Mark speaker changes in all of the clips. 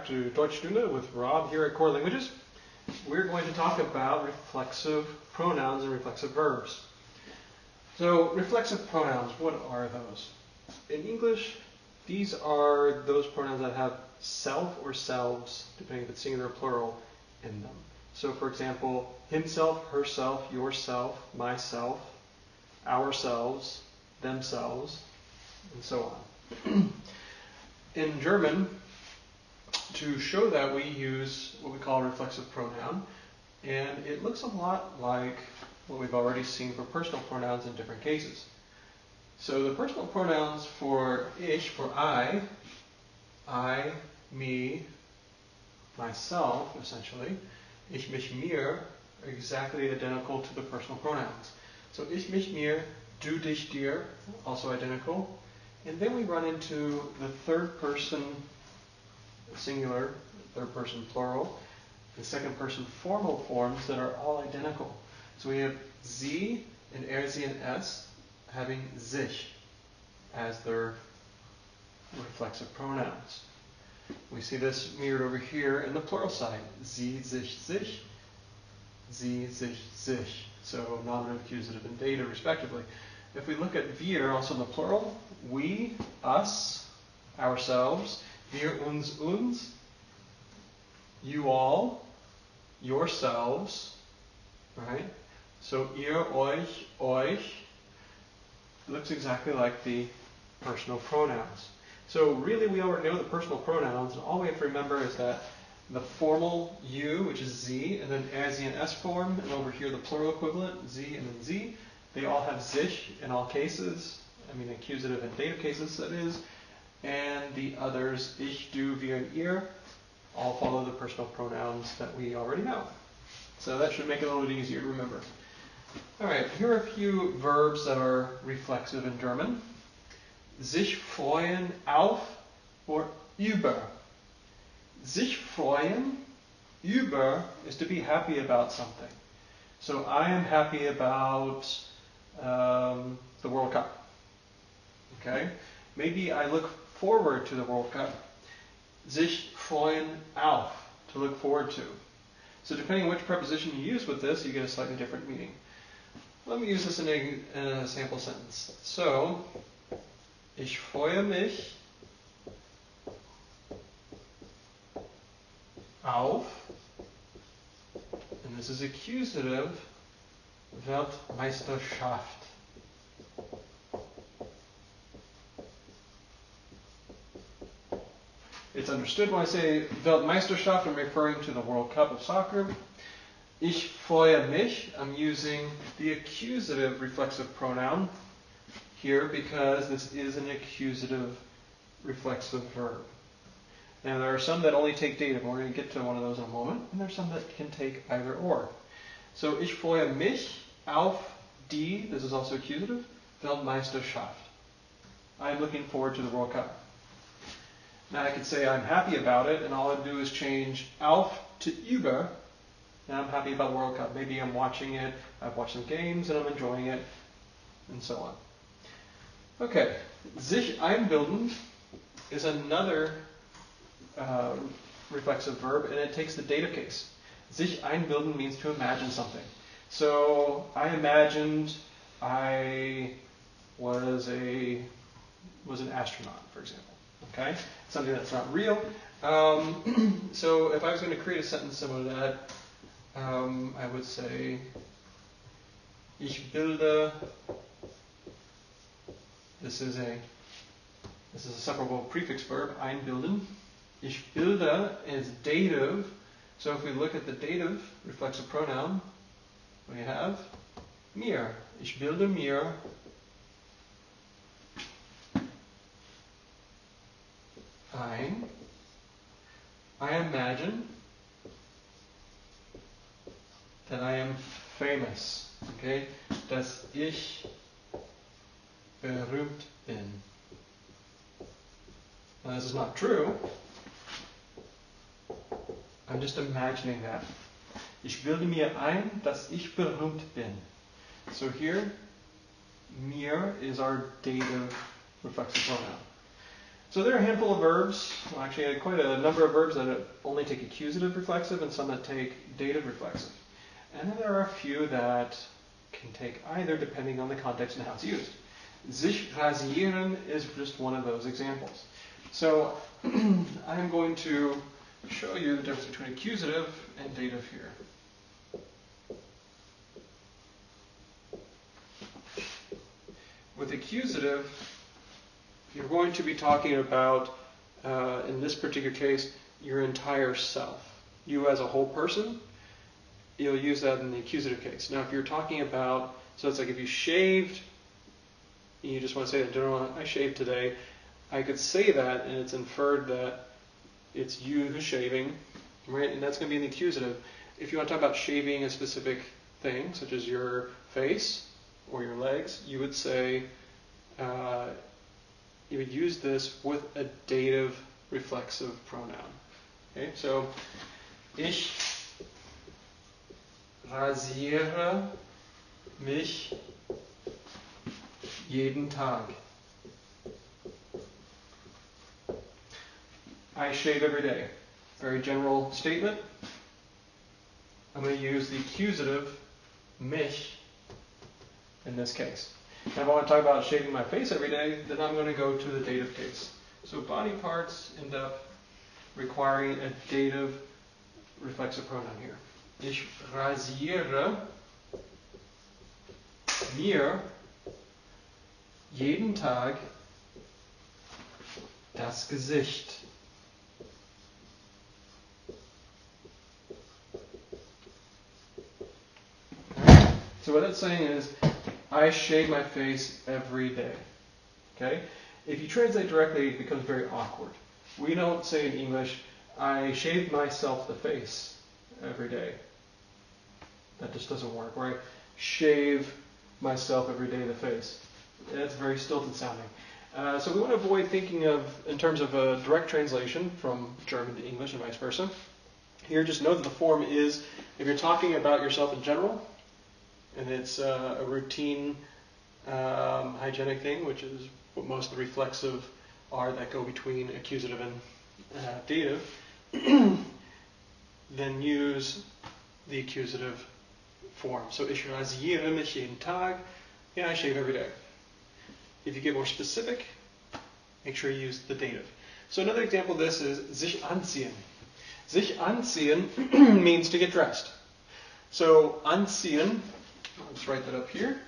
Speaker 1: back to Deutsch-Stunde with Rob here at Core Languages. We're going to talk about reflexive pronouns and reflexive verbs. So, reflexive pronouns, what are those? In English, these are those pronouns that have self or selves, depending if it's singular or plural, in them. So, for example, himself, herself, yourself, myself, ourselves, themselves, and so on. In German, to show that, we use what we call a reflexive pronoun, and it looks a lot like what we've already seen for personal pronouns in different cases. So the personal pronouns for ich, for I, me, myself, essentially, ich, mich, mir, are exactly identical to the personal pronouns. So ich, mich, mir, du, dich, dir, also identical. And then we run into the third person singular, third person plural, the second person formal forms that are all identical. So we have sie and sie and s having sich as their reflexive pronouns. We see this mirrored over here in the plural side. Sie, sich, sich, sie, sich, sich. So nominative, accusative, and dative respectively. If we look at wir, also in the plural, we, us, ourselves, wir, uns, uns, you all, yourselves, right? So ihr, euch, euch, looks exactly like the personal pronouns. So really we already know the personal pronouns, and all we have to remember is that the formal you, which is sie, and then sie and s form, and over here the plural equivalent, sie and then sie, they all have sich in all cases, accusative and dative cases that is, and the others, ich, du, wir, and ihr, all follow the personal pronouns that we already know. So that should make it a little bit easier to remember. Alright, here are a few verbs that are reflexive in German. Sich freuen auf or über. Sich freuen, über, is to be happy about something. So I am happy about the World Cup. Okay? Maybe I look forward to the World Cup. Sich freuen auf, to look forward to. So depending on which preposition you use with this, you get a slightly different meaning. Let me use this in a sample sentence. So, ich freue mich auf, and this is accusative, Weltmeisterschaft. It's understood when I say Weltmeisterschaft, I'm referring to the World Cup of soccer. Ich freue mich, I'm using the accusative reflexive pronoun here because this is an accusative reflexive verb. Now there are some that only take dative, and we're going to get to one of those in a moment, and there are some that can take either or. So ich freue mich auf die, this is also accusative, Weltmeisterschaft. I'm looking forward to the World Cup. Now I could say I'm happy about it, and all I do is change auf to über, and I'm happy about World Cup. Maybe I'm watching it, I've watched some games, and I'm enjoying it, and so on. Okay, sich einbilden is another reflexive verb, and it takes the dative case. Sich einbilden means to imagine something. So I imagined I was an astronaut, for example. Okay, something that's not real. So if I was going to create a sentence similar to that, I would say, ich bilde. This is a separable prefix verb, einbilden. Ich bilde is dative. So if we look at the dative reflexive pronoun, we have mir. Ich bilde mir ein. I imagine that I am famous. Okay? Dass ich berühmt bin. Now this is not true. I'm just imagining that. Ich bilde mir ein, dass ich berühmt bin. So here, mir is our dative reflexive pronoun. So there are a handful of verbs, well, actually quite a number of verbs that only take accusative reflexive and some that take dative reflexive. And then there are a few that can take either depending on the context and how it's used. Sich rasieren is just one of those examples. So I'm going to show you the difference between accusative and dative here. With accusative, you're going to be talking about, in this particular case, your entire self. You as a whole person, you'll use that in the accusative case. Now, if you're talking about, so it's like if you shaved, you just want to say in general, I shaved today, I could say that, and it's inferred that it's you who's shaving, right? And that's going to be in the accusative. If you want to talk about shaving a specific thing, such as your face or your legs, you would say, you would use this with a dative reflexive pronoun. Okay, so ich rasiere mich jeden Tag. I shave every day. Very general statement. I'm going to use the accusative mich in this case. Now, if I want to talk about shaving my face every day, then I'm going to go to the dative case. So body parts end up requiring a dative reflexive pronoun here. Ich rasiere mir jeden Tag das Gesicht. So what it's saying is, I shave my face every day. Okay? If you translate directly, it becomes very awkward. We don't say in English, I shave myself the face every day. That just doesn't work. Or I shave myself every day the face. That's very stilted sounding. So we want to avoid thinking of, in terms of a direct translation from German to English and vice versa. Here, just know that the form is, if you're talking about yourself in general, and it's a routine hygienic thing, which is what most of the reflexive are that go between accusative and dative, then use the accusative form. So ich rasiere mich jeden Tag. Yeah, I shave every day. If you get more specific, make sure you use the dative. So another example of this is sich anziehen. Sich anziehen means to get dressed. So anziehen, I'll just write that up here,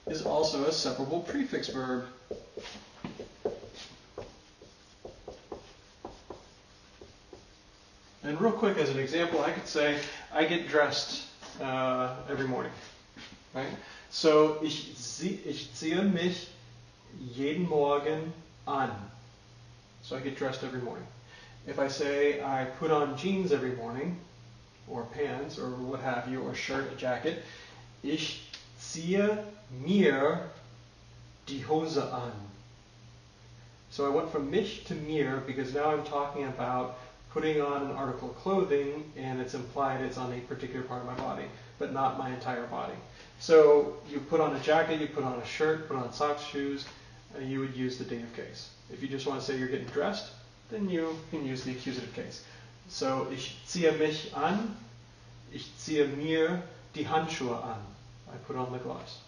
Speaker 1: is also a separable prefix verb. And real quick, as an example, I could say, I get dressed every morning. Right? So, ich ziehe mich jeden Morgen an. So I get dressed every morning. If I say I put on jeans every morning, or pants, or what have you, or shirt, a jacket, ich ziehe mir die Hose an. So I went from mich to mir because now I'm talking about putting on an article of clothing, and it's implied it's on a particular part of my body, but not my entire body. So you put on a jacket, you put on a shirt, put on socks, shoes, you would use the dative case. If you just want to say you're getting dressed, then you can use the accusative case. So ich ziehe mich an, ich ziehe mir die Handschuhe an. I put on the gloves.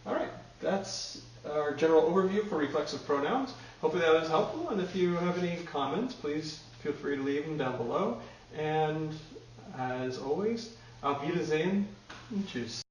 Speaker 1: All right, that's our general overview for reflexive pronouns. Hopefully that was helpful, and if you have any comments, please feel free to leave them down below. And as always, auf Wiedersehen und tschüss.